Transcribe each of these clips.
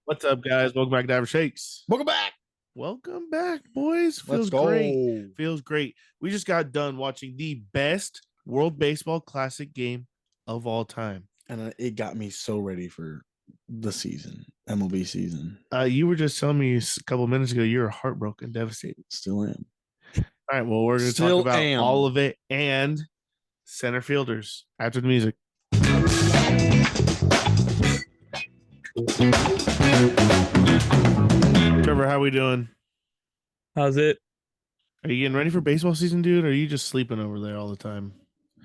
What's up, guys? Welcome back to Average Shakes. Welcome back. Welcome back, boys. Feels Let's go. great. Feels great. We just got done watching the best World Baseball Classic game of all time. And it got me so ready for the season, MLB season. You were just telling me a couple of minutes ago you were heartbroken, devastated. Still am. All right, well, we're going to talk about all of it and center fielders after the music. Trevor, how we doing? How's it? Are you getting ready for baseball season, dude? Or are you just sleeping over there all the time?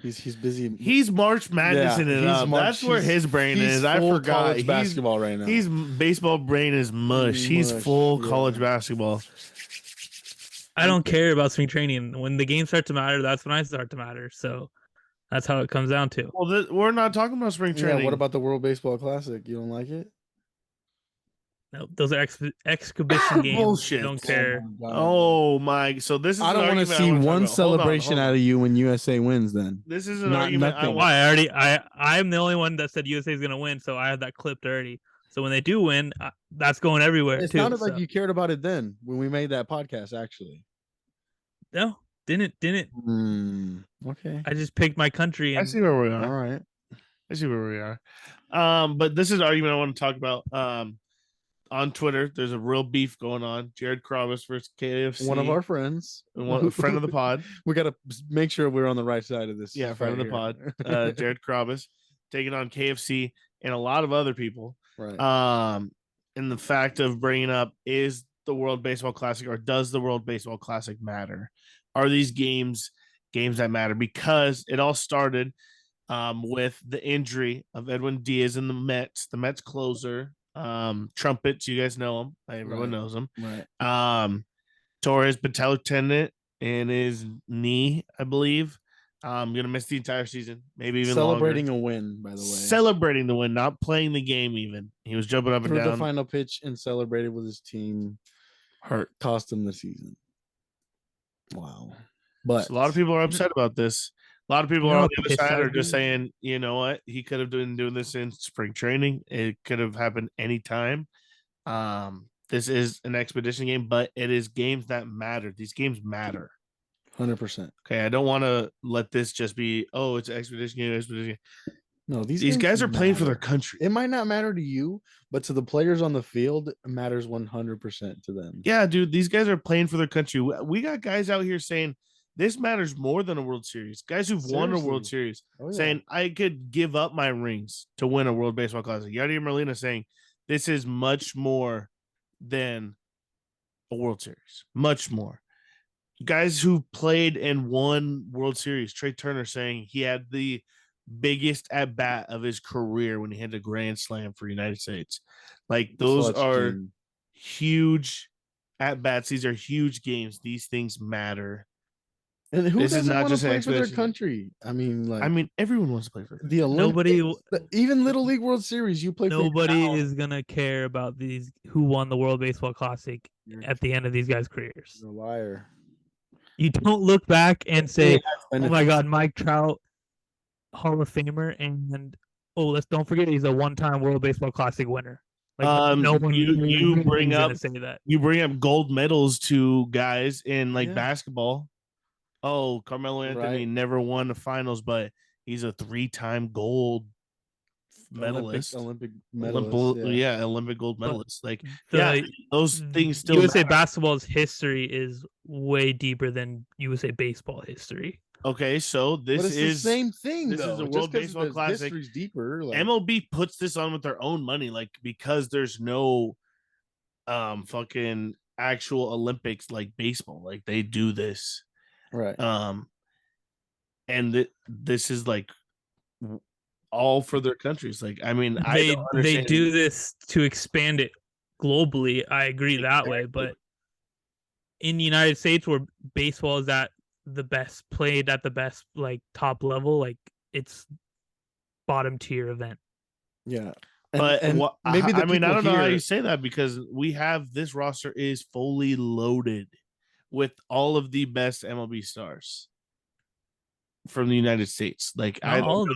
He's busy. He's March Madnessing it up. That's where his brain is. I forgot. College basketball right now. He's baseball brain is mush. He's full college basketball. I don't care about spring training. When the games start to matter, that's when I start to matter. So that's how it comes down to. Well, we're not talking about spring training. Yeah, what about the World Baseball Classic? You don't like it? No, those are exhibition games. Bullshit. Don't care. Oh my! So this is. I don't want to see one celebration out of you when USA wins. Then this is an argument. I'm the only one that said USA is going to win, so I have that clipped already. So when they do win, that's going everywhere. It sounded like you cared about it then when we made that podcast. Actually, no, didn't. Okay, I just picked my country. I see where we are. All right, I see where we are. But this is an argument I want to talk about. On Twitter, there's a real beef going on. Jared Kravis versus KFC. One of our friends. A friend of the pod. We got to make sure we're on the right side of this. Yeah, friend of the pod. Jared Kravis taking on KFC and a lot of other people. Right. And the fact of bringing up, is the World Baseball Classic or does the World Baseball Classic matter? Are these games that matter? Because it all started with the injury of Edwin Diaz in the Mets closer. Trumpets, you guys know him. Everyone knows him. Right. Tore his patellar tendon in his knee, I believe. Gonna miss the entire season, maybe even celebrating longer. A win, by the way. Celebrating the win, not playing the game. Even he was jumping up and down. The final pitch and celebrated with his team. Hurt, cost him the season. Wow. But so a lot of people are upset about this. A lot of people on the other side are just saying, you know what? He could have been doing this in spring training. It could have happened anytime. This is an expedition game, but it is games that matter. These games matter. 100%. Okay, I don't want to let this just be, it's an expedition game. No, these guys are playing for their country. It might not matter to you, but to the players on the field, it matters 100% to them. Yeah, dude, these guys are playing for their country. We got guys out here saying, this matters more than a World Series. Guys who've won a World Series saying, I could give up my rings to win a World Baseball Classic. Yadier Molina saying, this is much more than a World Series. Much more. Guys who played and won World Series. Trey Turner saying he had the biggest at-bat of his career when he hit a grand slam for the United States. Like, those are huge at-bats. These are huge games. These things matter. And who doesn't want to play for their country? I mean, everyone wants to play for the Olympics. Even Little League World Series, you play. Nobody is gonna care about these who won the World Baseball Classic at the end of these guys' careers. You're a liar. You don't look back and say, "Oh my God, Mike Trout, Hall of Famer," and let's don't forget he's a one-time World Baseball Classic winner. Like, no one you bring up say that. You bring up gold medals to guys in basketball. Oh, Carmelo Anthony never won the finals, but he's a 3-time gold medalist. Olympic medalist. Olympic gold medalist. Those things still USA matter. basketball's history is way deeper than USA baseball history. Okay, so this is the same thing. This is a World Baseball Classic. History's deeper. MLB puts this on with their own money, because there's no fucking actual Olympics like baseball. Like, they do this. Right. And this is all for their countries. Like, I mean, they do this to expand it globally. I agree that way, but in the United States, where baseball is at the best, played at the best, top level, it's bottom tier event. Yeah. But maybe I don't know how you say that, because we have this roster is fully loaded with all of the best MLB stars from the United States. I don't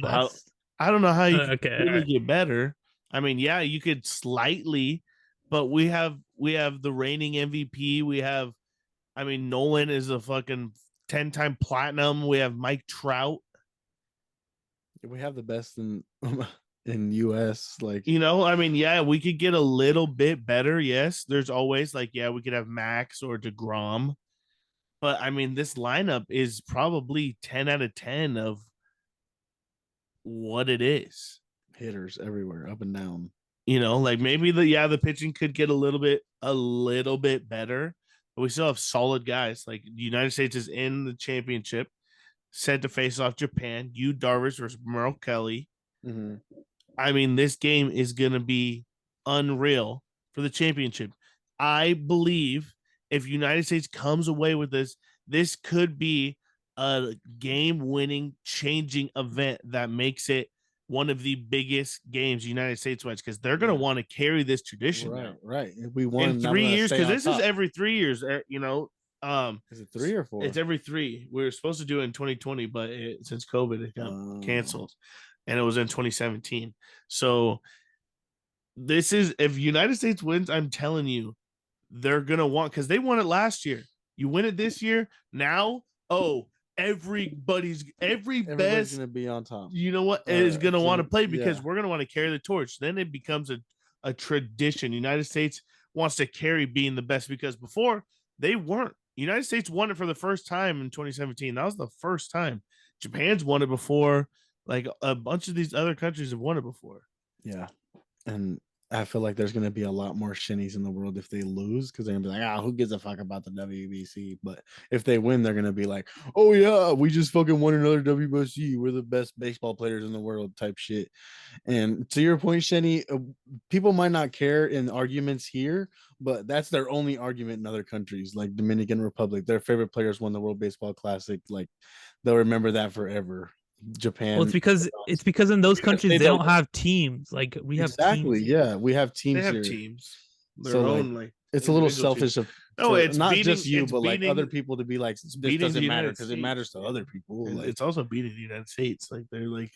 know how you can really get better. I mean, yeah, you could slightly but we have the reigning MVP. We have, I mean, Nolan is a fucking 10-time platinum. We have Mike Trout. We have the best in US. Like, You know, I mean, yeah, we could get a little bit better. Yes, there's always like, yeah, we could have Max or DeGrom, but I mean, this lineup is probably 10 out of 10 of what it is. hitters everywhere, up and down. You know, like maybe the pitching could get a little bit better, but we still have solid guys. Like the United States is in the championship, set to face off Japan. Yu Darvish versus Merrill Kelly. Mm-hmm. I mean, this game is gonna be unreal for the championship. I believe if United States comes away with this, this could be a game-winning, changing event that makes it one of the biggest games the United States wins, because they're going to want to carry this tradition Right, now. right. We won in 3 years, because this is every 3 years. You know, is it 3 or 4? It's every 3. We were supposed to do it in 2020, but since COVID, it got canceled, and it was in 2017. So this is, if United States wins, I'm telling you, they're gonna want, because they won it last year. You win it this year. Now, everybody's best gonna be on top. You know what is gonna want to play, because we're gonna want to carry the torch. Then it becomes a tradition. United States wants to carry being the best, because before they weren't. United States won it for the first time in 2017. That was the first time. Japan's won it before. Like a bunch of these other countries have won it before. Yeah, and I feel like there's going to be a lot more shinnies in the world if they lose, because they're going to be like, who gives a fuck about the WBC? But if they win, they're going to be like, oh, yeah, we just fucking won another WBC. We're the best baseball players in the world type shit. And to your point, Shenny, people might not care in arguments here, but that's their only argument in other countries, like Dominican Republic. Their favorite players won the World Baseball Classic. Like, they'll remember that forever. Japan. Well, it's because in those countries they don't have teams. Like we have exactly. teams. Yeah, we have teams. They have here. Teams. Their so own, like it's a little selfish of it's not beating, just you, it's but beating, like other people to be like, this doesn't matter because it matters to other people. Like, it's also beating the United States. Like they're like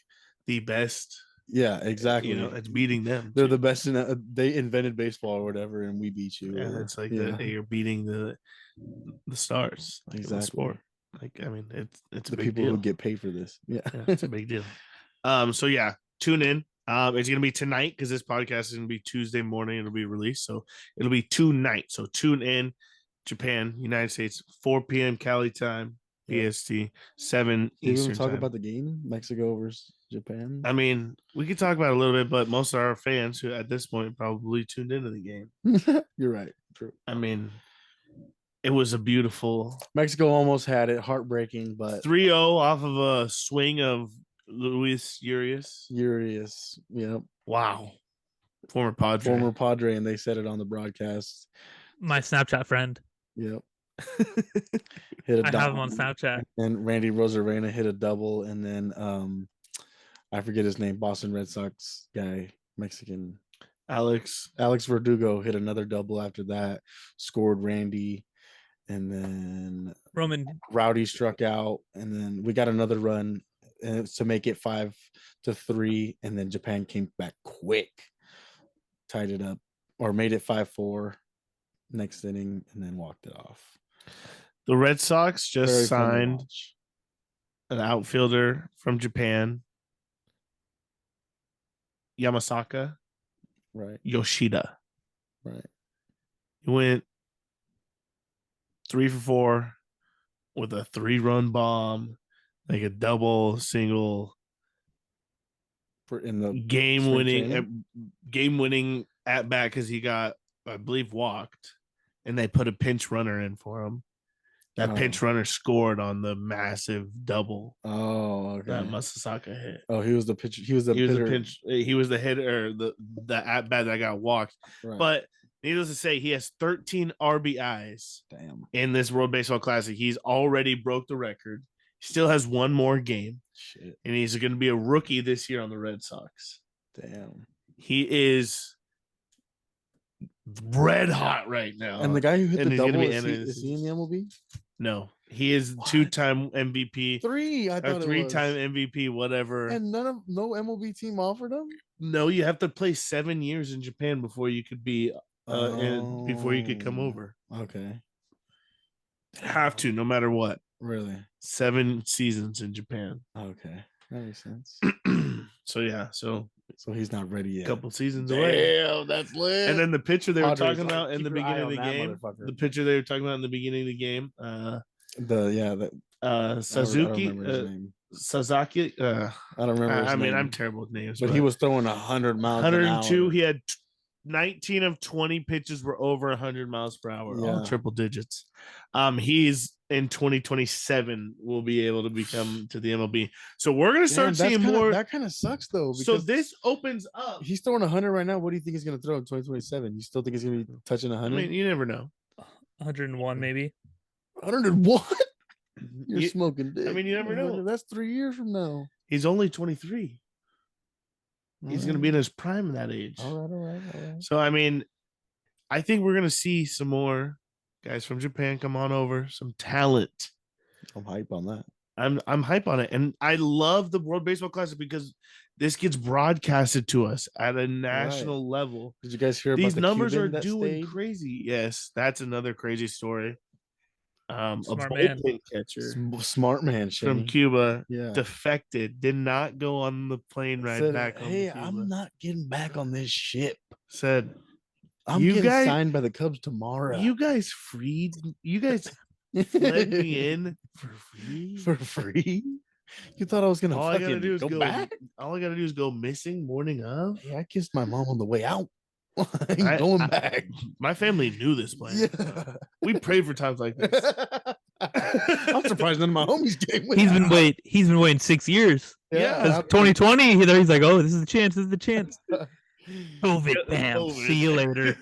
the best. Yeah, exactly. You know, it's beating them. They're the best in they invented baseball or whatever, and we beat you. Yeah, it's like you're beating the stars. Like, exactly. The sport. Like, I mean, it's the a big people deal. who get paid for this. Yeah, it's a big deal. So yeah, tune in. It's gonna be tonight, because this podcast is gonna be Tuesday morning. It'll be released, so it'll be tonight. So tune in. Japan, United States, 4 p.m. Cali time, PST, 7 Eastern. We're gonna talk about the game, Mexico versus Japan. I mean, we could talk about it a little bit, but most of our fans who at this point probably tuned into the game. You're right. True. I mean, it was a beautiful. Mexico almost had it, heartbreaking, but 3-0 off of a swing of Luis Urias. Yep. Wow. Former Padre, and they said it on the broadcast. My Snapchat friend. Yep. I have him on Snapchat. And Randy Rosarena hit a double, and then I forget his name, Boston Red Sox guy, Mexican. Alex Verdugo hit another double after that, scored Randy, and then Rowdy struck out, and then we got another run to make it 5-3, and then Japan came back quick, tied it up, or made it 5-4 next inning, and then walked it off. The Red Sox just signed an outfielder from Japan, Yamasaka. Right. Yoshida. Right. He went 3 for 4 with a 3-run bomb, like a double, single, in the game winning at bat, because he got, I believe, walked, and they put a pinch runner in for him. That pinch runner scored on the massive double. Oh, okay. That Masasaka hit. Oh, he was the pitcher. He was the hitter. The at bat that got walked. Right. But needless to say, he has 13 RBIs. Damn. In this World Baseball Classic. He's already broke the record. He still has one more game. Shit. And he's going to be a rookie this year on the Red Sox. Damn. He is red hot right now. And the guy who hit the double, is he in the MLB? No, he is two-time MVP. Three-time MVP, whatever. And no MLB team offered him? No, you have to play 7 years in Japan before you could be and before you could come over. Okay. Have to, no matter what. Really? 7 seasons in Japan. Okay. That makes sense. So he's not ready yet. A couple seasons away. Damn, that's lit. And then the pitcher they were Padres, talking about in the beginning of the game. The pitcher they were talking about in the beginning of the game. Suzuki. I don't remember his name. Sasaki. I don't remember his name. I'm terrible with names. But he was throwing 100 miles 102. an hour. He had 19 of 20 pitches were over 100 miles per hour, all triple digits. He's in 2027 will be able to become to the MLB. So we're gonna start seeing more. That kind of sucks though. So this opens up. He's throwing 100 right now. What do you think he's gonna throw in 2027? You still think he's gonna be touching 100? I mean, you never know. 101 maybe. 101. You're smoking dick. I mean, you never know. That's 3 years from now. He's only 23. He's going to be in his prime at that age. All right. So, I mean, I think we're going to see some more guys from Japan come on over, some talent. I'm hype on that. I'm hype on it. And I love the World Baseball Classic because this gets broadcasted to us at a national level. Did you guys hear about these numbers Cuban are doing crazy? Yes, that's another crazy story. A bullpen catcher, smart man from Cuba, defected, did not go on the plane ride back home. Hey, I'm not getting back on this ship. Said, I'm getting signed by the Cubs tomorrow. You guys let me in for free. For free? You thought I was gonna fucking go back? All I gotta do is go missing morning of. Hey, I kissed my mom on the way out. I'm going back. My family knew this plan. Yeah. We prayed for times like this. I'm surprised none of my homies came with. He's been waiting 6 years. Yeah. 2020, he's like, oh, this is the chance. This is the chance. COVID, bam. See you later.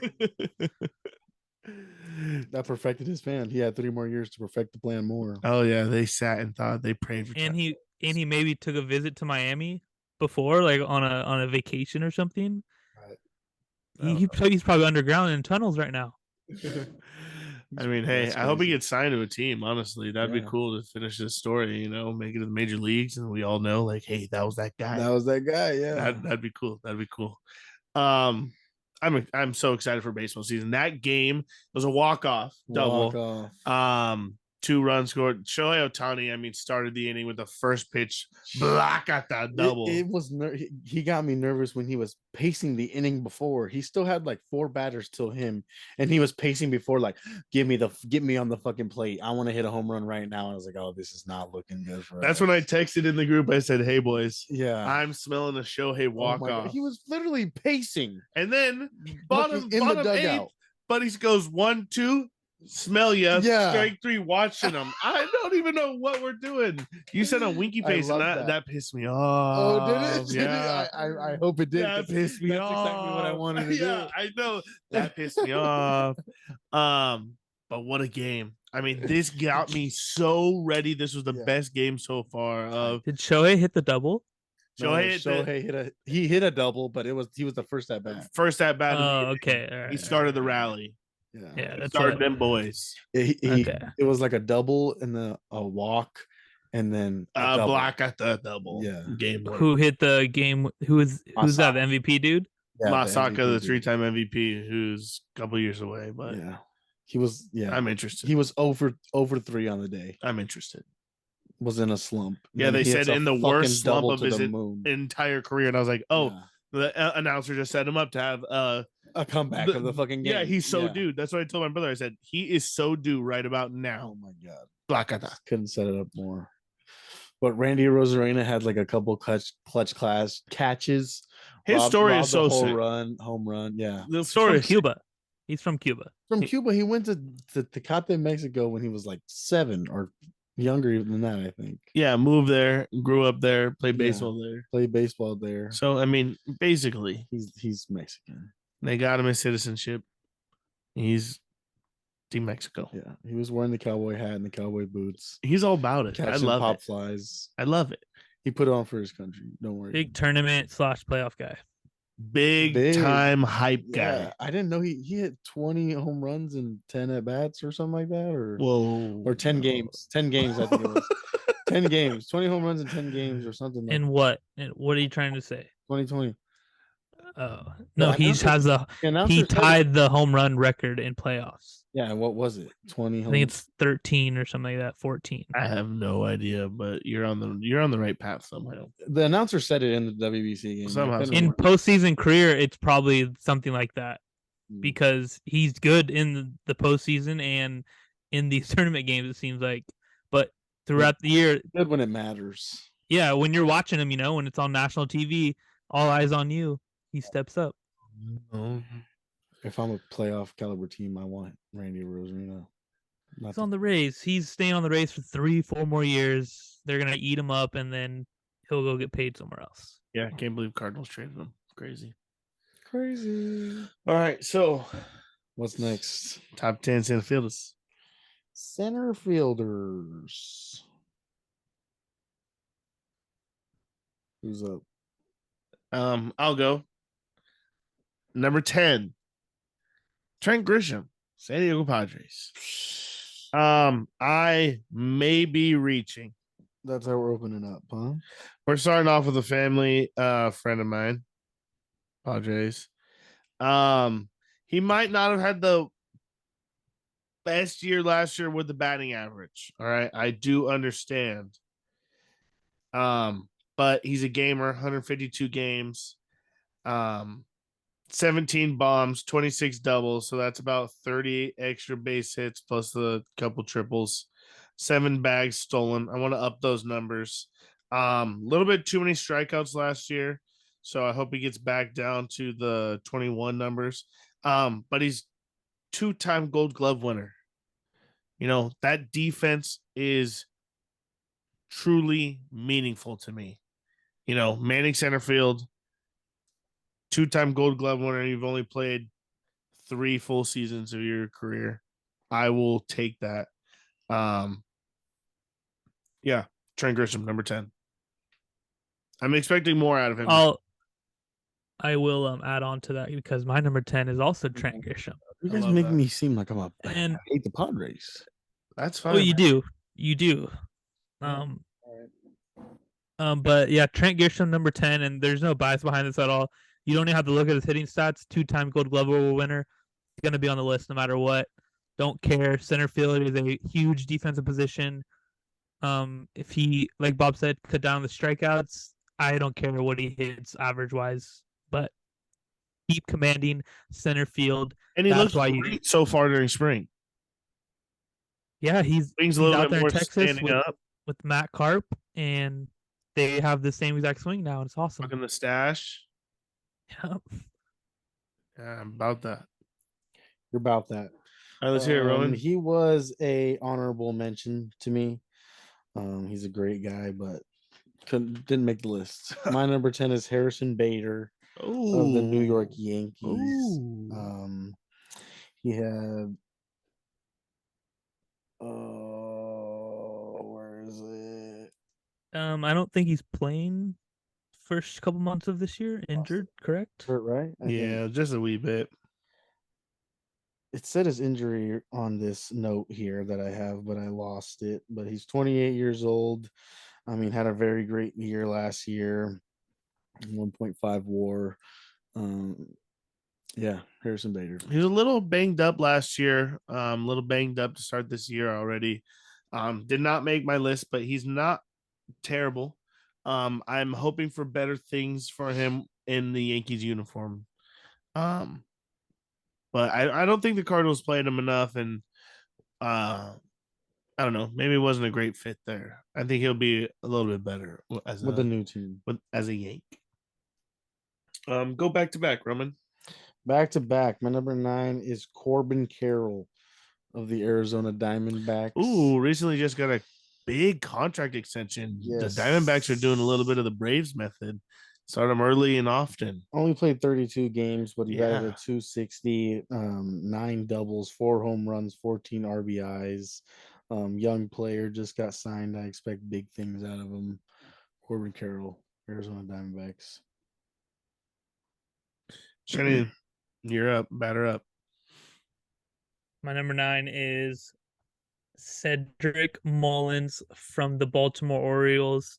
That perfected his plan. He had 3 more years to perfect the plan more. Oh yeah, they sat and thought. They prayed for. And he maybe took a visit to Miami before, like on a vacation or something. He's probably underground in tunnels right now. I mean, hey, I hope he gets signed to a team. Honestly, that'd be cool to finish this story. Make it to the major leagues, and we all know, like, hey, that was that guy. Yeah, that'd be cool. I'm so excited for baseball season. That game was a walk-off double. 2 runs scored. Shohei Ohtani, started the inning with the first pitch. Block at that double. He got me nervous when he was pacing the inning before. He still had like 4 batters till him, and he was pacing before, like, get me on the fucking plate. I want to hit a home run right now. And I was like, oh, this is not looking good for us. That's when I texted in the group. I said, hey boys, I'm smelling a Shohei walk-off. He was literally pacing, and then bottom the dugout. 8th, Buddy goes 1-2. Smell ya. Strike 3 watching them. I don't even know what we're doing. You said a winky face, and that pissed me off. Oh, did it? Yeah. I hope it did. That pissed me off. That's exactly what I wanted to do. Yeah, I know. That pissed me off. But what a game. This got me so ready. This was the best game so far. Did Shohei hit the double? Shohei hit a double, but he was the first at bat. Oh, okay. All right, he started the rally. Yeah, that's started them boys. It was like a double and a walk, and then a block at the double. Yeah, game. Who hit the game? Who's that? The MVP dude? Yeah, Masaka, the 3-time MVP, who's a couple years away. But he was. Yeah, I'm interested. He was over 3 on the day. I'm interested. Was in a slump. Yeah, they said in the worst slump of his entire career, and I was like, oh. Yeah. The announcer just set him up to have a comeback of the fucking game. Yeah, he's so due. That's what I told my brother. I said, he is so due right about now. Oh my God. Blacata. Couldn't set it up more. But Randy Rosarena had like a couple clutch catches. His story is so sick. Home run. Yeah. The story is Cuba. He's from Cuba. Cuba. He went to Tecate, Mexico when he was like 7 or younger even than that, I think. Yeah, moved there, grew up there, played baseball there. Played baseball there. So basically, he's Mexican. They got him his citizenship. He's Team Mexico. Yeah, he was wearing the cowboy hat and the cowboy boots. He's all about it. I love pop flies. I love it. He put it on for his country. Don't worry. Big tournament / playoff guy. Big time hype guy. I didn't know he hit 20 home runs and 10 at bats or something like that, or 10 games. 10 games, I think it was. 10 games, 20 home runs in 10 games or something. And what? And what are you trying to say? 2020. No, he tied the home run record in playoffs. Yeah, what was it? 20. I think it's 13 or something like that. 14. I have no idea, but you're on the right path somehow. The announcer said it in the WBC game. Somehow. In postseason career, it's probably something like that because he's good in the postseason and in these tournament games. It seems like, but throughout the year, good when it matters. Yeah, when you're watching him, when it's on national TV, all eyes on you. He steps up. If I'm a playoff caliber team, I want Randy Rosarino. He's on the Rays. He's staying on the Rays for 3-4 more years. They're gonna eat him up, and then he'll go get paid somewhere else. Yeah, I can't believe Cardinals traded him. Crazy. All right, so what's next? Top 10 center fielders. Center fielders. Who's up? I'll go. Number 10, Trent Grisham, San Diego Padres. I may be reaching. That's how we're opening up, huh? We're starting off with a family friend of mine, Padres. He might not have had the best year last year with the batting average. All right, I do understand. But he's a gamer, 152 games, 17 bombs, 26 doubles. So that's about 30 extra base hits plus the couple triples, 7 bags stolen. I want to up those numbers. Little bit too many strikeouts last year. So I hope he gets back down to the 21 numbers. But he's 2-time Gold Glove winner. That defense is truly meaningful to me. Manning center field, 2-time Gold Glove winner. You've only played 3 full seasons of your career. I will take that. Yeah, Trent Grisham, number 10. I'm expecting more out of him. I will add on to that because my number 10 is also Trent Grisham. You guys make me seem like I hate the Padres. That's fine. Oh, you do. But yeah, Trent Grisham, number 10, and there's no bias behind this at all. You don't even have to look at his hitting stats. 2-time Gold Glove winner. He's going to be on the list no matter what. Don't care. Center field is a huge defensive position. If he, like Bob said, cut down the strikeouts, I don't care what he hits average-wise. But keep commanding center field. And he looks great so far during spring. Yeah, he's out there in Texas with Matt Carp, and they have the same exact swing now. It's awesome. Looking the stash. Yeah. Yeah, I'm about that. You're about that. All right, let's hear it, Roman. He was a honorable mention to me. He's a great guy, but didn't make the list. My number 10 is Harrison Bader of the New York Yankees. He had where is it? I don't think he's playing first couple months of this year. Injured, correct? Hurt, right? Yeah, just a wee bit. It said his injury on this note here that I have, but I lost it. But he's 28 years old. I mean, had a very great year last year. 1.5 WAR. Yeah, Harrison Bader. He was a little banged up last year. A little banged up to start this year already. Did not make my list, but he's not terrible. I'm hoping for better things for him in the Yankees uniform. But I don't think the Cardinals played him enough, and I don't know. Maybe it wasn't a great fit there. I think he'll be a little bit better with the new team, as a Yank. Go back to back, Roman. Back to back. My number 9 is Corbin Carroll of the Arizona Diamondbacks. Ooh, recently just got a big contract extension. Yes. The Diamondbacks are doing a little bit of the Braves method. Start them early and often. Only played 32 games, but he got a 260, 9 doubles, 4 home runs, 14 RBIs. Young player, just got signed. I expect big things out of him. Corbin Carroll, Arizona Diamondbacks. Shannon, you're up. Batter up. My number 9 is Cedric Mullins from the Baltimore Orioles.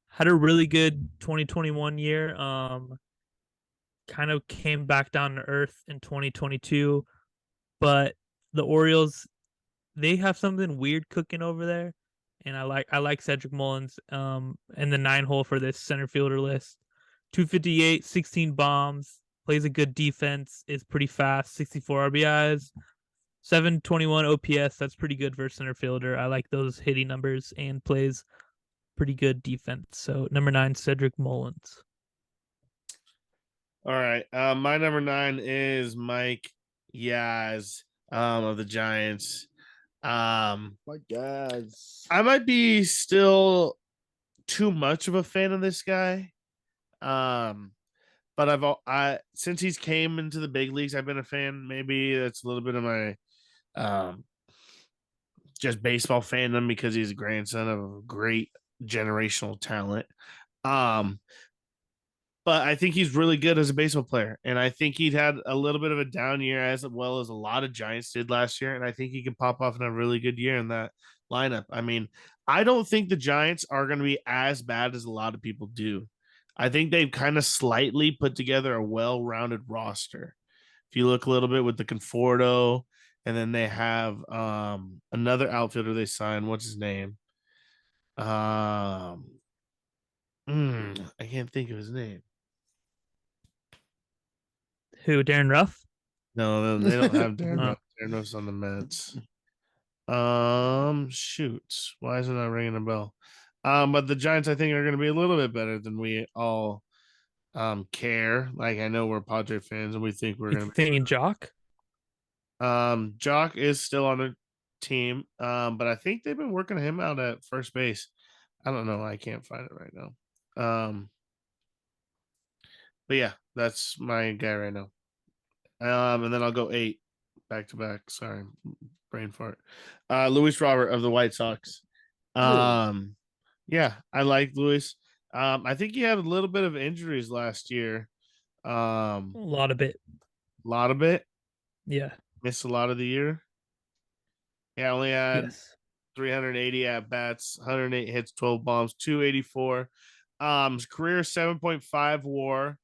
Had a really good 2021 year. kind of came back down to earth in 2022, but the Orioles, they have something weird cooking over there, and I like Cedric Mullins and the 9 hole for this center fielder list. 258, 16 bombs, plays a good defense, is pretty fast, 64 RBIs, 721 OPS. That's pretty good for a center fielder. I like those hitting numbers, and plays pretty good defense. So number 9, Cedric Mullins. All right. My number 9 is Mike Yaz of the Giants. My guys. I might be still too much of a fan of this guy. But since he's came into the big leagues, I've been a fan. Maybe that's a little bit of my just baseball fandom because he's a grandson of a great generational talent. But I think he's really good as a baseball player. And I think he'd had a little bit of a down year as well as a lot of Giants did last year. And I think he can pop off in a really good year in that lineup. I mean, I don't think the Giants are going to be as bad as a lot of people do. I think they've kind of slightly put together a well-rounded roster. If you look a little bit with the Conforto, and then they have another outfielder they signed. What's his name? I can't think of his name. Who, Darren Ruff? No, they don't have Darren Ruff. Darren Ruff's on the Mets. Shoot. Why is it not ringing a bell? But the Giants, I think, are going to be a little bit better than we all care. Like, I know we're Padre fans, and we think we're going to be thinking Jock. Jock is still on the team, but I think they've been working him out at first base. I don't know. I can't find it right now. But yeah, that's my guy right now. And then I'll go 8 back to back. Sorry, brain fart. Luis Robert of the White Sox. Yeah, I like Luis. I think he had a little bit of injuries last year. A lot of it. Yeah. Missed a lot of the year. Yeah, only had 380 at bats, 108 hits, 12 bombs, 284. His career 7.5 WAR,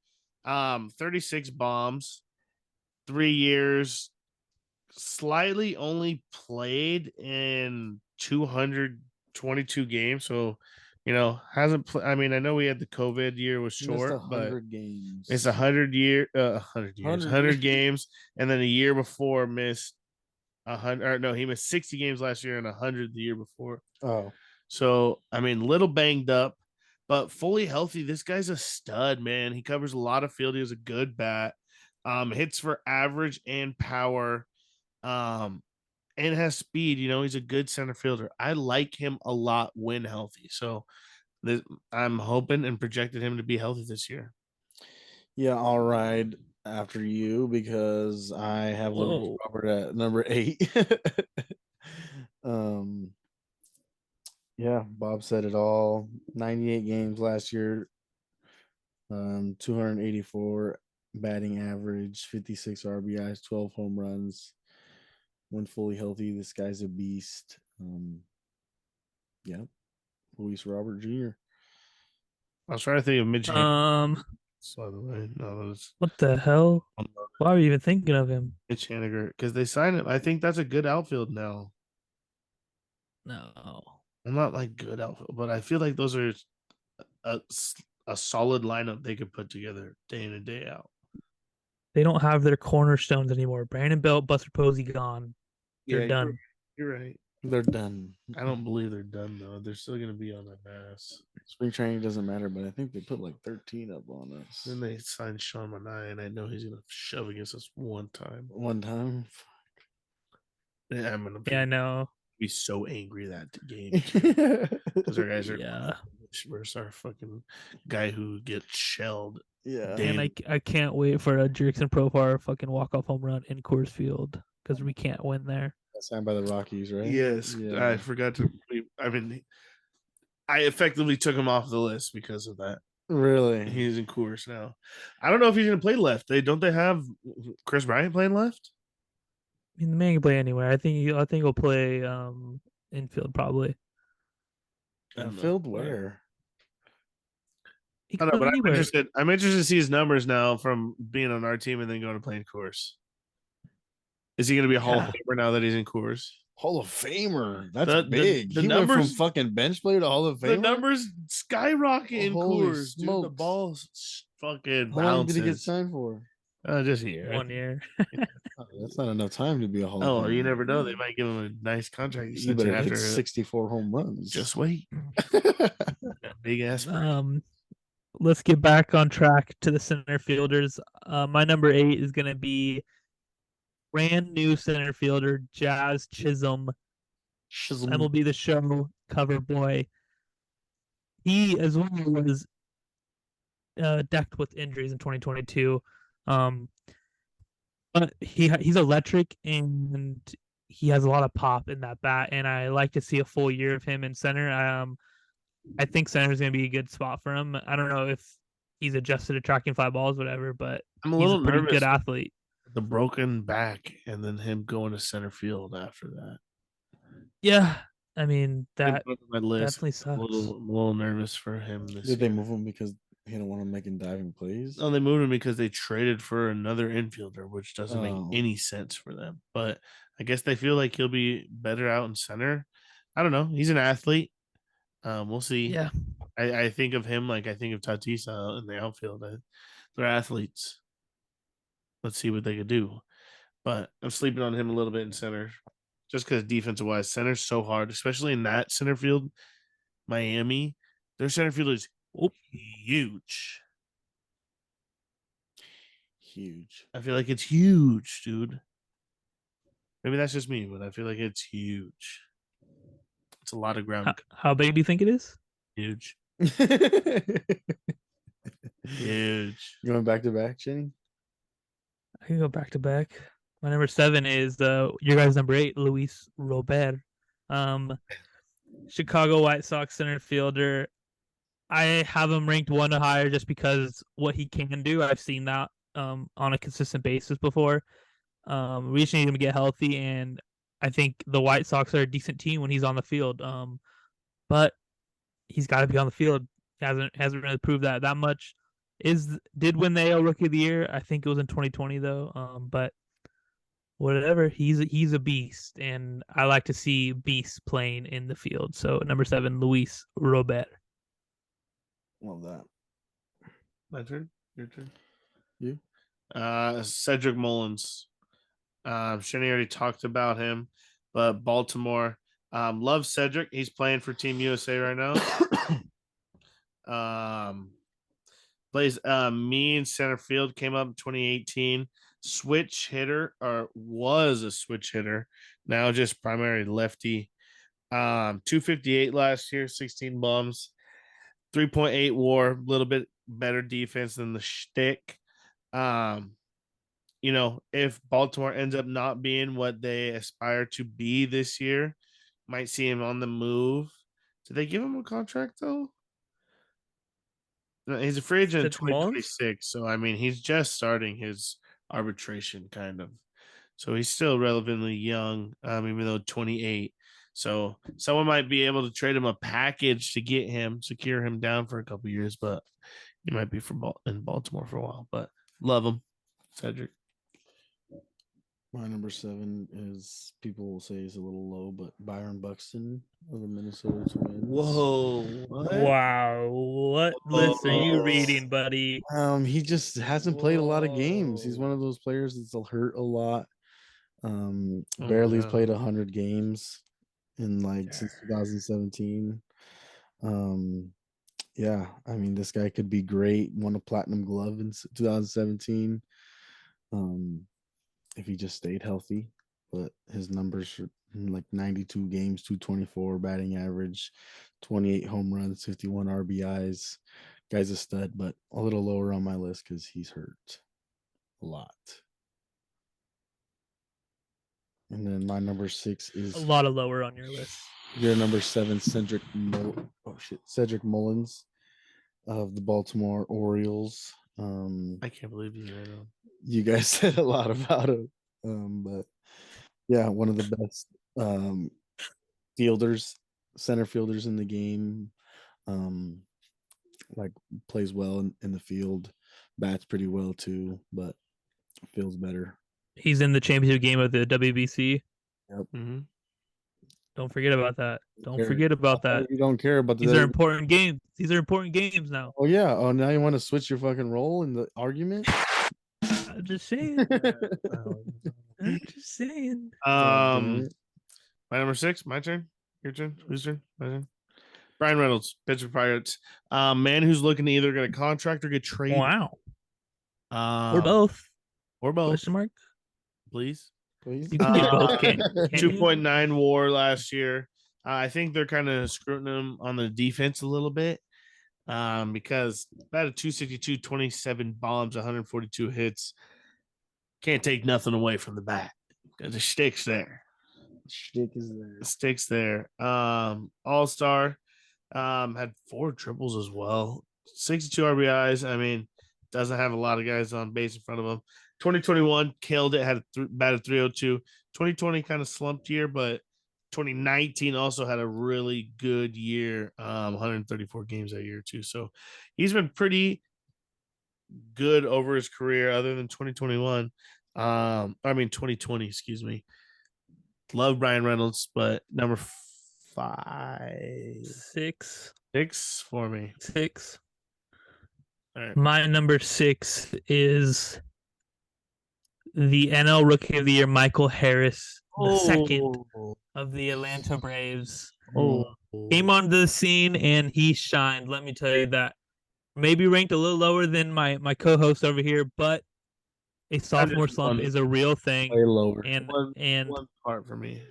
36 bombs, 3 years. Slightly only played in 222 games, so hasn't played. I mean, I know we had the COVID year was short, but games. It's 100 games, and then a year before missed 100. Or no, he missed 60 games last year and 100 the year before. Oh, so I mean, little banged up, but fully healthy. This guy's a stud, man. He covers a lot of field. He has a good bat. Hits for average and power. And has speed. He's a good center fielder. I like him a lot when healthy. So I'm hoping and projected him to be healthy this year. Yeah, I'll ride after you because I have Luis Robert at number 8. Yeah, Bob said it all. 98 games last year. 284 batting average, 56 RBIs, 12 home runs. When fully healthy, this guy's a beast. Yeah, Luis Robert Jr. I was trying to think of Mitch. By the way, what the hell? Why are you even thinking of him? Mitch Haniger, because they signed him. I think that's a good outfield now. No, I'm not like good outfield, but I feel like those are a solid lineup they could put together day in and day out. They don't have their cornerstones anymore. Brandon Belt, Buster Posey gone. They're done. You're right. They're done. I don't believe they're done though. They're still gonna be on their ass. Spring training doesn't matter, but I think they put like 13 up on us. Then they signed Sean Manai, and I know he's gonna shove against us one time. Yeah, I'm gonna. I know. Be so angry that game because our guys are versus our fucking guy who gets shelled. Yeah, and I can't wait for a Jerickson Profar fucking walk off home run in Coors Field because we can't win there. Signed by the Rockies, right? Yes, yeah. I forgot to. I mean, I effectively took him off the list because of that. Really, he's in Coors now. I don't know if he's gonna play left. They have Chris Bryant playing left. I mean, the man can play anywhere. I think he'll play infield probably. Infield where? He I could don't know, go but anywhere. I'm interested to see his numbers now from being on our team and then going to playing Coors. Is he going to be a Hall of Famer now that he's in Coors? Hall of Famer. That's big. The he numbers, went from fucking bench player to Hall of Famer. The numbers skyrocket in Holy Coors, dude. The smokes. ball's fucking How long did he get bounces. signed for? Just a year. 1 year. That's not enough time to be a Hall of Famer. You never know. They might give him a nice contract. You better hit 64 home runs. Just wait. Big ass. Let's get back on track to the center fielders. My number 8 is going to be brand new center fielder Jazz Chisholm. MLB The Show cover boy. He as well was decked with injuries in 2022. But he's electric and he has a lot of pop in that bat, and I like to see a full year of him in center. I think center is going to be a good spot for him. I don't know if he's adjusted to tracking fly balls, whatever, but I'm a little he's a pretty nervous. good athlete. The broken back and then him going to center field after that. Yeah, I mean that my list. definitely sucks. I'm a little nervous for him this year. Did they move him because he don't want him making diving plays? No, they moved him because they traded for another infielder, which doesn't make any sense for them. But I guess they feel like he'll be better out in center. I don't know. He's an athlete. We'll see. Yeah. I think of him like I think of Tatis in the outfield. They're athletes. Let's see what they could do. But I'm sleeping on him a little bit in center. Just because defensive wise, center's so hard, especially in that center field. Miami, their center field is huge. Huge. I feel like it's huge, dude. Maybe that's just me, but I feel like it's huge. It's a lot of ground. How big do you think it is? Huge. Huge. Going back to back, Jenny? I can go back to back. My number 7 is your guys' number 8, Luis Robert. Chicago White Sox center fielder. I have him ranked 1 or higher just because what he can do. I've seen that on a consistent basis before. We just need him to get healthy, and I think the White Sox are a decent team when he's on the field. But he's got to be on the field. Hasn't really proved that much. Did win the AL Rookie of the Year. I think it was in 2020 though. But whatever, he's a beast, and I like to see beasts playing in the field. So number 7, Luis Robert. Love that. My turn. Your turn. You. Cedric Mullins. Shenny already talked about him, but Baltimore. Love Cedric. He's playing for Team USA right now. Plays mean center field. Came up in 2018. Switch hitter, or was a switch hitter. Now just primary lefty. 258 last year, 16 bombs, 3.8 WAR. A little bit better defense than the shtick. If Baltimore ends up not being what they aspire to be this year, might see him on the move. Did they give him a contract though? No, he's a free agent in 2026. So I mean, he's just starting his arbitration kind of. So he's still relevantly young, even though 28. So someone might be able to trade him a package to get him, secure him down for a couple years, but he might be in Baltimore for a while. But love him, Cedric. My number 7 is, people will say he's a little low, but Byron Buxton of the Minnesota Twins. Whoa! What? Wow! What list are you reading, buddy? He just hasn't played a lot of games. He's one of those players that's hurt a lot. Barely's played 100 games since 2017. Yeah, I mean, this guy could be great. Won a platinum glove in 2017. If he just stayed healthy, but his numbers are like 92 games, 224 batting average, 28 home runs, 51 RBIs. Guy's a stud, but a little lower on my list because he's hurt a lot. And then my number 6 is a lot of lower on your list. Your number 7, Cedric Mullins of the Baltimore Orioles. I can't believe you right now. You guys said a lot about him, but yeah, one of the best center fielders in the game. like plays well in the field, bats pretty well too, but feels better. He's in the championship game of the WBC. Yep. Mm-hmm. Don't forget about that. Don't forget about that. You don't care about These are important games. These are important games now. Oh yeah. Oh, now you want to switch your fucking role in the argument? I'm just saying. I'm just saying. My number 6. My turn. Your turn. Whose turn? My turn. Brian Reynolds, Pittsburgh Pirates. Man who's looking to either get a contract or get traded. Wow. Or both. Or both. Question mark. Please. You can get both. Can 2.9 WAR last year. I think they're kind of screwing him on the defense a little bit. Because about a 262, 27 bombs, 142 hits. Can't take nothing away from the bat. The stick's there. Stick's there. All-star. Had 4 triples as well. 62 RBIs. I mean, doesn't have a lot of guys on base in front of him. 2021 killed it. Had batted 302. 2020 kind of slumped year, but 2019 also had a really good year. 134 games that year too. So he's been pretty good over his career, other than 2021. 2020. Excuse me. Love Brian Reynolds, but number 5, 6 for me. 6. All right. My number 6 is the NL Rookie of the Year, Michael Harris, the second of the Atlanta Braves. Came onto the scene and he shined. Let me tell you that. Maybe ranked a little lower than my co-host over here, but a sophomore slump is a real thing. Way lower. And one part for me.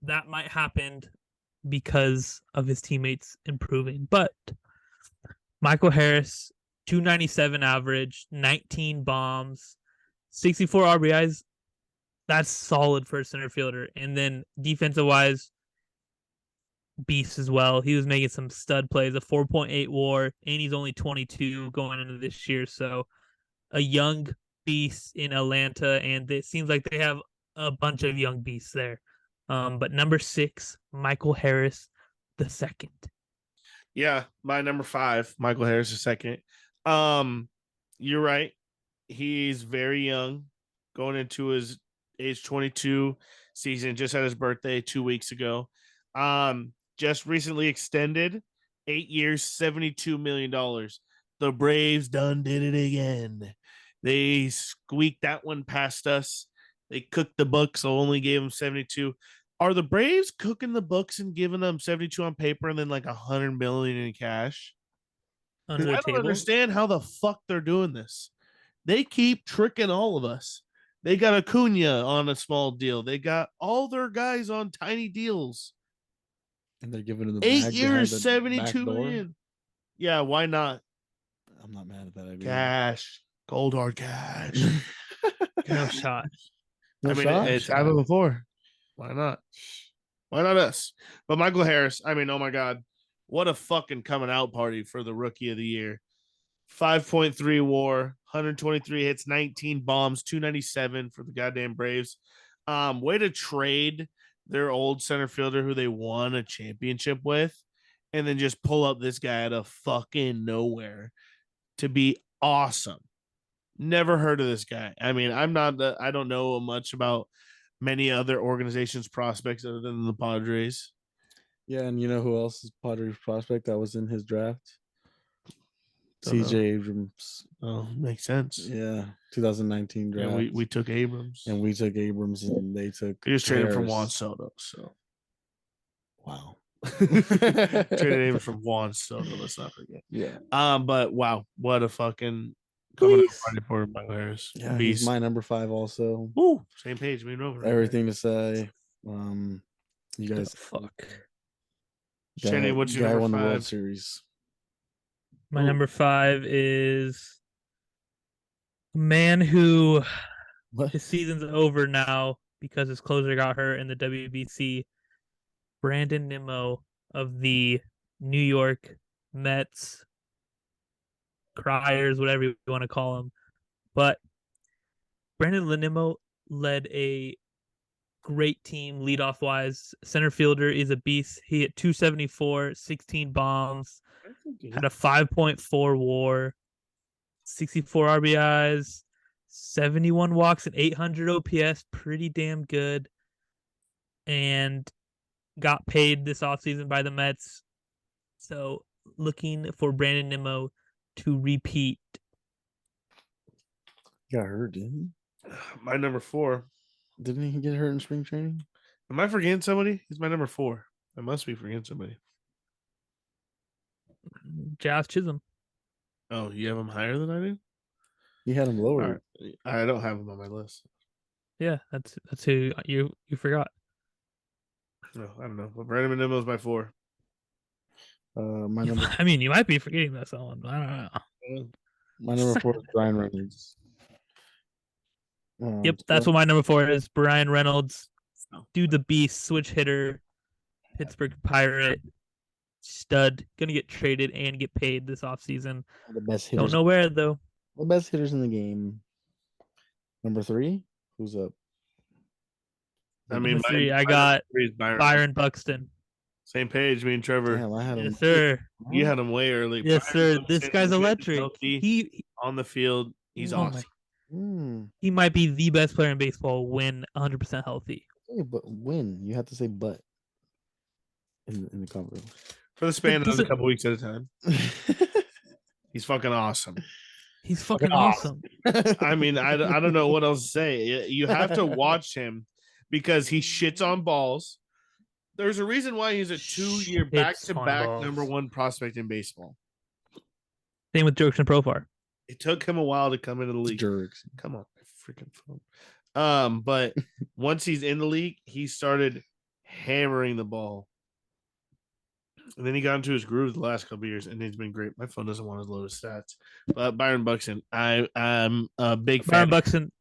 That might happen because of his teammates improving. But Michael Harris, 297 average, 19 bombs, 64 RBIs. That's solid for a center fielder. And then defensive wise, beast as well. He was making some stud plays, a 4.8 WAR, and he's only 22 going into this year. So a young beast in Atlanta, and it seems like they have a bunch of young beasts there. But number 6, Michael Harris, the second. Yeah, my number 5, Michael Harris, the second. You're right. He's very young, going into his age 22 season. Just had his birthday 2 weeks ago. Just recently extended 8 years, $72 million. The Braves done did it again. They squeaked that one past us. They cooked the books, so only gave them 72. Are the Braves cooking the books and giving them 72 on paper and then like $100 million in cash? I don't understand how the fuck they're doing this. They keep tricking all of us. They got Acuna on a small deal. They got all their guys on tiny deals. And they're giving them 8 years, 72 million. Yeah, why not? I'm not mad at that idea. Cash. Cold hard cash. No shot. It's happened before. Why not? Why not us? But Michael Harris, oh my God. What a fucking coming out party for the Rookie of the Year. 5.3 WAR, 123 hits, 19 bombs, 297 for the goddamn Braves. Way to trade their old center fielder who they won a championship with, and then just pull up this guy out of fucking nowhere to be awesome. Never heard of this guy. I don't know much about many other organizations' prospects other than the Padres. Yeah, and you know who else is Padres prospect that was in his draft? CJ Abrams. Oh, makes sense. Yeah, 2019 draft. Yeah, we took Abrams. And we took Abrams, and they took. They just traded from Juan Soto. So, wow. Traded Abrams from Juan Soto. Let's not forget. Yeah. But wow, what a fucking coming out party for Michael Harris. Yeah, he's my number 5 also. Woo, same page. We know everything to say. You guys fuck. Shanny, what's your number 5? Won the World Series. My number 5 is a man who his season's over now because his closer got hurt in the WBC. Brandon Nimmo of the New York Mets, Criers, whatever you want to call him. But Brandon Nimmo led a great team leadoff wise. Center fielder is a beast. He hit 274, 16 bombs, Had a 5.4 WAR, 64 RBIs, 71 walks, and 800 OPS. Pretty damn good. And got paid this offseason by the Mets. So looking for Brandon Nimmo to repeat. Got hurt, didn't My number 4. he? Didn't he get hurt in spring training? Am I forgetting somebody? He's my number 4. I must be forgetting somebody. Jazz Chisholm. Oh, you have him higher than I do? You had him lower. Right. I don't have him on my list. Yeah, that's who you forgot. No, I don't know. But Brandon Nimmo is my 4. My number. I mean, you might be forgetting that someone. I don't know. My number 4 is Brian Reynolds. Yep, that's what my number 4 is. Brian Reynolds. Dude, the beast, switch hitter, Pittsburgh Pirate, stud, gonna get traded and get paid this offseason. The best hitters. Don't know where though. The best hitters in the game. Number 3, who's up? I mean, Number 3, I got Byron Buxton. Same page, me and Trevor. Damn, I had him. Yes, sir. You had him way early. Yes, Byron sir. This Buxton guy's is electric. healthy, He on the field. He's awesome. He might be the best player in baseball when 100% healthy. Yeah, but when you have to say "but" in the convo For the span of a couple weeks at a time. He's fucking awesome. He's fucking awesome. I mean, I don't know what else to say. You have to watch him because he shits on balls. There's a reason why he's a 2-year back-to-back number 1 prospect in baseball. Same with Jurickson Profar. It took him a while to come into the league. Come on, my freaking phone. But once he's in the league, he started hammering the ball. And then he got into his groove the last couple of years, and he's been great. My phone doesn't want to load his stats. But Byron Buxton, I'm a big fan. Byron Buxton,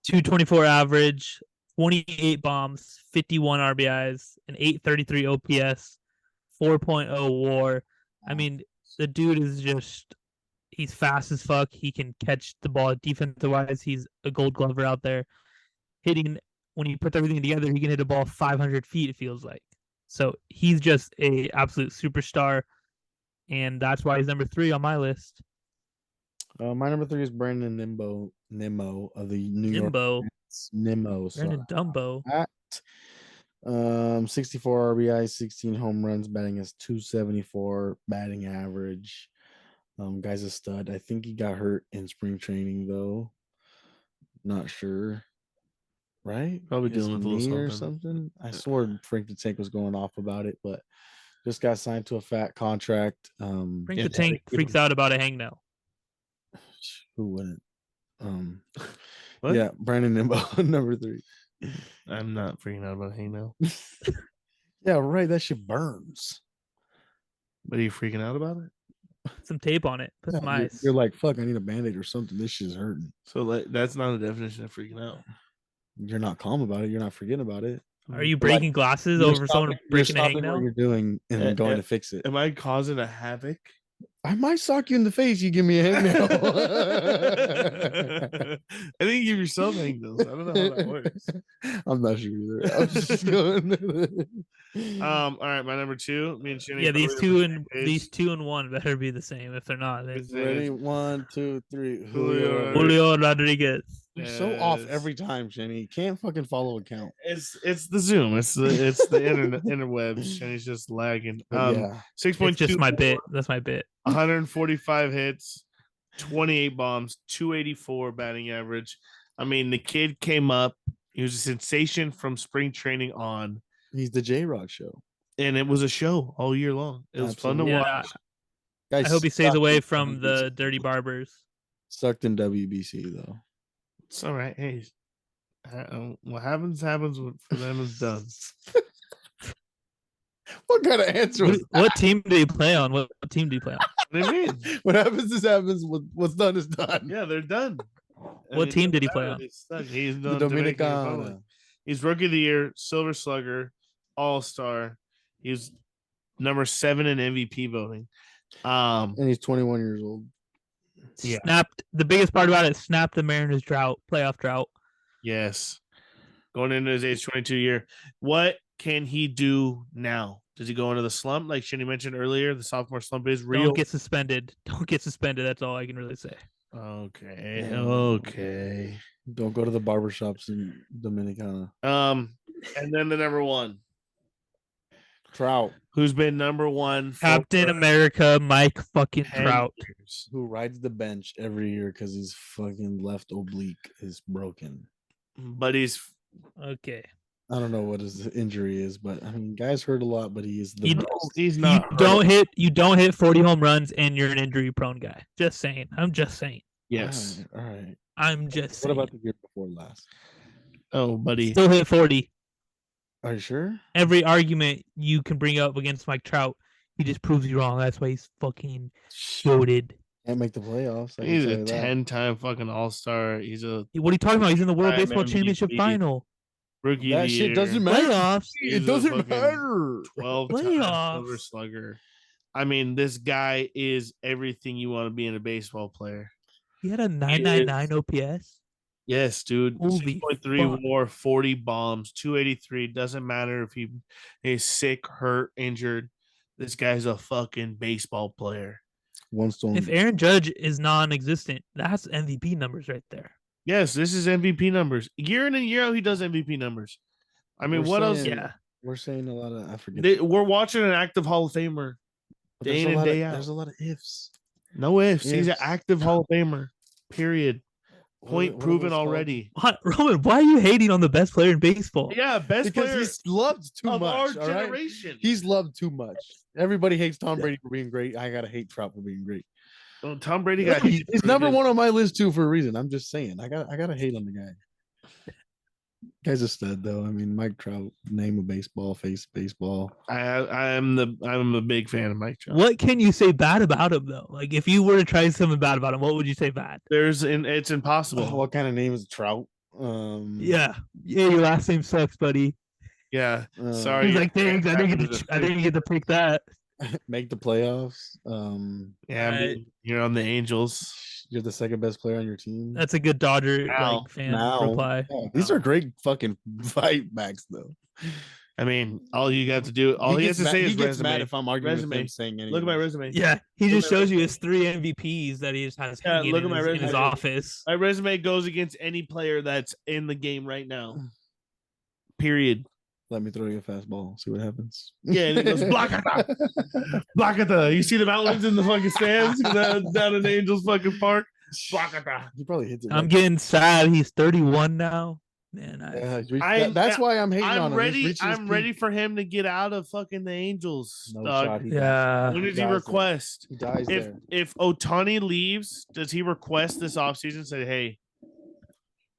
224 average, 28 bombs, 51 RBIs, an 833 OPS, 4.0 WAR. I mean, the dude is just, he's fast as fuck. He can catch the ball defensive-wise. He's a gold glover out there. Hitting, when he puts everything together, he can hit a ball 500 feet, it feels like. So he's just a absolute superstar, and that's why he's number 3 on my list. My number 3 is Brandon Nimmo of the New York Mets. Nimmo. Brandon Dumbo. 64 RBI, 16 home runs, batting as .274 batting average. Guy's a stud. I think he got hurt in spring training though. Not sure. Right? Probably dealing with a little or something. I swore Frank the Tank was going off about it, but just got signed to a fat contract. Frank the Tank freaks out about a hangnail. Who wouldn't? Yeah, Brandon Nimmo, number 3. I'm not freaking out about hangnail. Yeah, right. That shit burns. But are you freaking out about it? Some tape on it. Put some ice. You're like, fuck, I need a band-aid or something. This shit's hurting. So that's not a definition of freaking out. You're not calm about it. You're not forgetting about it. Are you breaking glasses over someone breaking a hangnail? What you're doing and going to fix it. Am I causing a havoc? I might sock you in the face. You give me a hangnail. I think you give yourself hangnails. I don't know how that works. I'm not sure either. I'm just going. All right, my number 2. Me and Shinny. Yeah, these two and 1 better be the same. If they're not, ready? 1, 2, 3. Julio Rodriguez. You're so off every time, Jenny. You can't fucking follow a count. It's the Zoom. It's the internet interwebs. Jenny's just lagging. 6.2. Just my bit. That's my bit. 145 hits, 28 bombs, 284 batting average. I mean, the kid came up. He was a sensation from spring training on. He's the J-Rock show. And it was a show all year long. It was fun to watch. Guys, I hope he stays away from the dirty barbers. Sucked in WBC, though. It's all right. Hey, what happens for them is done. What kind of answer was that? What team do you play on? What team do you play on? What do you mean? What happens. What's done is done. Yeah, they're done. What team did he play on? He's the Dominicana. He's Rookie of the Year, Silver Slugger, All-Star. He's number 7 in MVP voting. And he's 21 years old. Yeah. Snapped. The biggest part about it, snapped the Mariners playoff drought. Yes. Going into his age 22 year. What can he do now? Does he go into the slump like Shinny mentioned earlier? The sophomore slump is real. Don't get suspended. Don't get suspended. That's all I can really say. Okay. Don't go to the barbershops in Dominicana. And then the number one. Trout. Who's been number one? Captain America, Mike fucking Trout. Years. Who rides the bench every year because his fucking left oblique is broken. But he's... Okay. I don't know what his injury is, but I mean, guys hurt a lot, but he is the best. He's not. You don't hit 40 home runs and you're an injury prone guy. Just saying. I'm just saying. Yes. All right. I'm just saying. What about the year before last? Oh, buddy. Still hit 40. Are you sure? Every argument you can bring up against Mike Trout, he just proves you wrong. That's why he's fucking goated. Can't make the playoffs. He's a 10-time fucking all-star. He's a... What are you talking about? He's in the World Baseball MVP. Championship final. Rookie that of the shit year. doesn't matter. Playoffs. It doesn't matter. 12-time Silver Slugger. I mean, this guy is everything you want to be in a baseball player. He had a 999 OPS. Yes, dude. Holy 6.3 fuck. WAR, 40 bombs, 283. Doesn't matter if he is sick, hurt, injured. This guy's a fucking baseball player. One stone. If Aaron Judge is non-existent, that's MVP numbers right there. Yes, this is MVP numbers. Year in and year out, he does MVP numbers. I mean, what else? Yeah. We're saying a lot of... I forget. We're watching an active Hall of Famer day in and day out. There's a lot of ifs. No ifs. He's an active Hall of Famer. Period. Point proven already. What, Roman? Why are you hating on the best player in baseball? Yeah, best player he's loved too of much. our all right? generation. He's loved too much. Everybody hates Tom Brady for being great. I gotta hate Trout for being great. Well, Tom Brady got he's number one on my list too for a reason. I'm just saying. I gotta hate on the guy. Guy's a stud though. I mean, Mike Trout, name of baseball, face of baseball. I'm a big fan of Mike Trout. What can you say bad about him though? Like if you were to try something bad about him, what would you say bad? It's impossible. What kind of name is Trout? Yeah, your last name sucks, buddy. Yeah, sorry. He's like, thanks. I didn't get to pick that. Make the playoffs. You're on the Angels. You're the second best player on your team. That's a good Dodger fan reply. Yeah, these are great fucking fight backs though. I mean, all you got to do, all he has to say is resume. Mad if I'm arguing with him saying anything. Look at my resume. Yeah, he just shows you his 3 MVPs that he just has hanging look at my in resume. his office. My resume goes against any player that's in the game right now. Period. Let me throw you a fastball. See what happens. Yeah, and he goes, Blockata. Blockata. You see the mountains in the fucking stands down in Angels fucking park? Blockata. He probably hits it. I'm getting sad. He's 31 now. Man, that's why I'm hating on him. I'm ready for him to get out of fucking the Angels. No shot. When does he request? He dies there. If Ohtani leaves, does he request this offseason? Say, hey,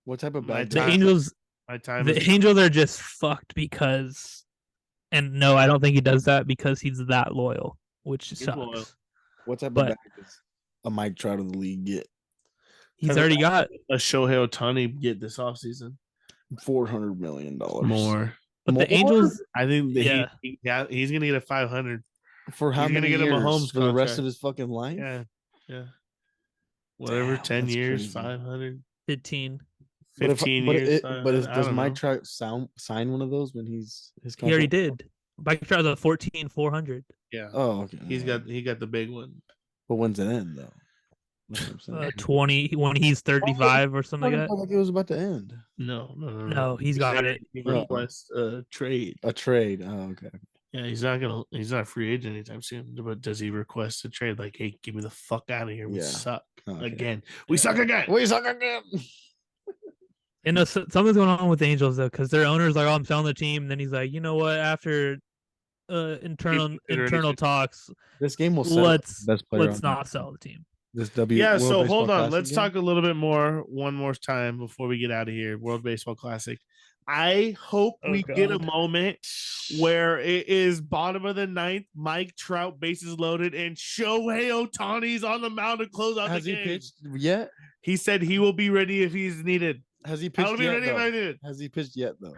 what type of bad? The Angels are just fucked because, and no, I don't think he does that because he's that loyal, which sucks. Loyal. What type of bag does a Mike Trout of the league get? He's already got a Shohei Ohtani get this offseason. $400 million more. But the Angels, I think he's gonna get a 500 for how many years? Get him a Mahomes for the rest of his fucking life. Yeah. Whatever, 10 years, crazy. 500, 15 years. Does Mike Trout sign one of those when his contract? He already did. Mike Trout's a 14,400. Yeah. Oh, okay. He got the big one. But when's it end though? 20 when he's 35 or something like that. Like it was about to end. No, he's got it. He requests a trade. A trade. Oh, okay. Yeah, he's not a free agent anytime soon. But does he request a trade? Like, hey, get me the fuck out of here. We suck again. We suck again. We suck again. And something's going on with the Angels though, because their owner's like, "Oh, I'm selling the team." And then he's like, "You know what? After internal talks, this game will let's not sell the team." So hold on. Let's talk a little bit more one more time before we get out of here. World Baseball Classic. I hope we get a moment where it is bottom of the ninth, Mike Trout bases loaded, and Shohei Ohtani's on the mound to close out the game. Has he pitched yet? He said he will be ready if he's needed. Has he pitched yet? Has he pitched yet though?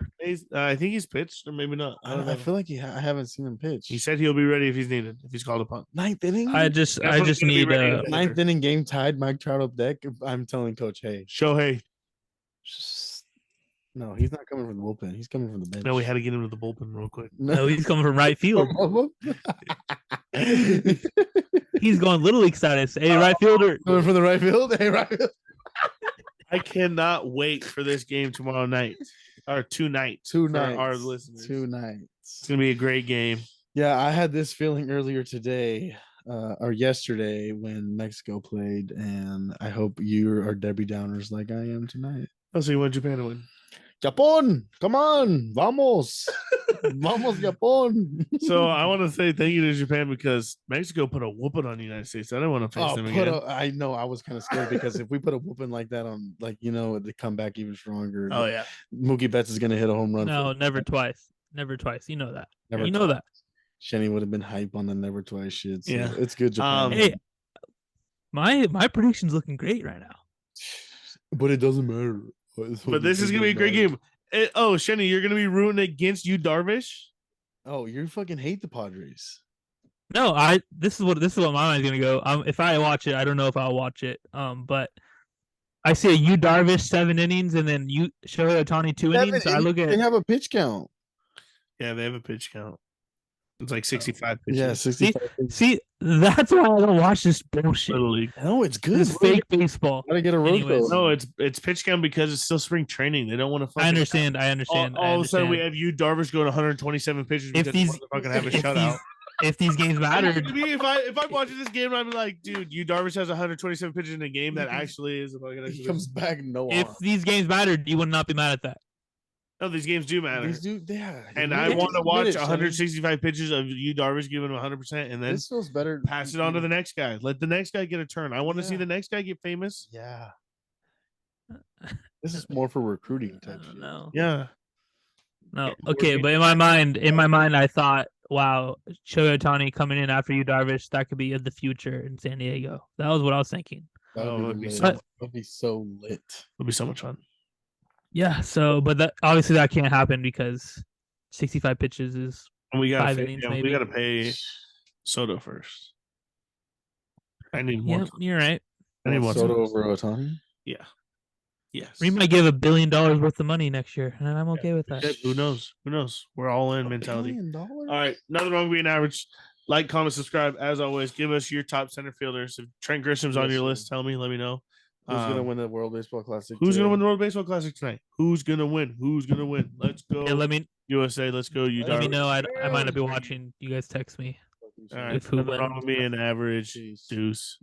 I think he's pitched, or maybe not. I feel like I haven't seen him pitch. He said he'll be ready if he's needed, if he's called upon. Ninth inning. I just need a ninth inning game tied. Mike Trout up deck. I'm telling Coach, hey, Shohei, No, he's not coming from the bullpen. He's coming from the bench. No, we had to get him to the bullpen real quick. No, he's coming from right field. He's going Little League status. Hey, right fielder. Coming from the right field. Hey, right field. I cannot wait for this game tomorrow night. Or tonight. Two nights. Our listeners. 2 nights. It's going to be a great game. Yeah, I had this feeling earlier today or yesterday when Mexico played, and I hope you are Debbie Downers like I am tonight. Oh, so you want Japan to win? Japón, come on, vamos. Vamos, Japón. So I want to say thank you to Japan because Mexico put a whooping on the United States. I didn't want to face them again. I know, I was kind of scared because if we put a whooping like that on, like, they come back even stronger. Oh, yeah. Mookie Betts is going to hit a home run. No, never twice. Never twice. You know that. Never know that. Shenny would have been hype on the never twice shit. So yeah, it's good. Japan. Hey, my prediction's looking great right now. But it doesn't matter. But this is gonna be a great game. Shenny, you're gonna be rooting against Yu Darvish. Oh, you fucking hate the Padres. No, this is what my mind's gonna go. If I watch it, I don't know if I'll watch it. But I see a Yu Darvish 7 innings and then Shohei Ohtani 2 innings. I look at they have a pitch count. Yeah, they have a pitch count. It's like 65 pitches. Yeah, 65. See, that's why I don't watch this bullshit. Little League. No, it's good. It's fake baseball. Gotta get a road. No, it's pitch count because it's still spring training. They don't want to. I understand. All of a sudden, we have Yu Darvish going 127 pitches because he's fucking have a shutout. If these games mattered, if I'm watching this game, I'm like, dude, Yu Darvish has 127 pitches in a game that actually is a fucking. He comes back If these games mattered, you would not be mad at that. No, these games do matter. These do, yeah. And I want to watch 165 pitches of Yu Darvish giving him 100%, and then this feels better. Pass it on to the next guy. Let the next guy get a turn. I want to see the next guy get famous. Yeah. This is more for recruiting type shit. No. Yeah. No. Okay, but in my mind, I thought, wow, Shohei Ohtani coming in after Yu Darvish, that could be the future in San Diego. That was what I was thinking. That'd be so lit. It'll be so much fun. Yeah. So, but that obviously that can't happen because 65 pitches is and we got 5 innings. Maybe we got to pay Soto first. I need more. Yeah, you're right. I need more Soto over Ohtani. Yeah. Yes. We might give $1 billion worth of money next year, and I'm okay with that. Who knows? Who knows? We're all in mentality. All right. Nothing wrong with being average. Like, comment, subscribe. As always, give us your top center fielders. If Trent Grisham's on your list, tell me. Let me know. Who's going to win the World Baseball Classic? Who's going to win the World Baseball Classic tonight? Who's going to win? Who's going to win? Let's go. Yeah, USA. Let's go. Let me know. I might not be watching. You guys text me. All right. Nothing wrong with being average. Deuce.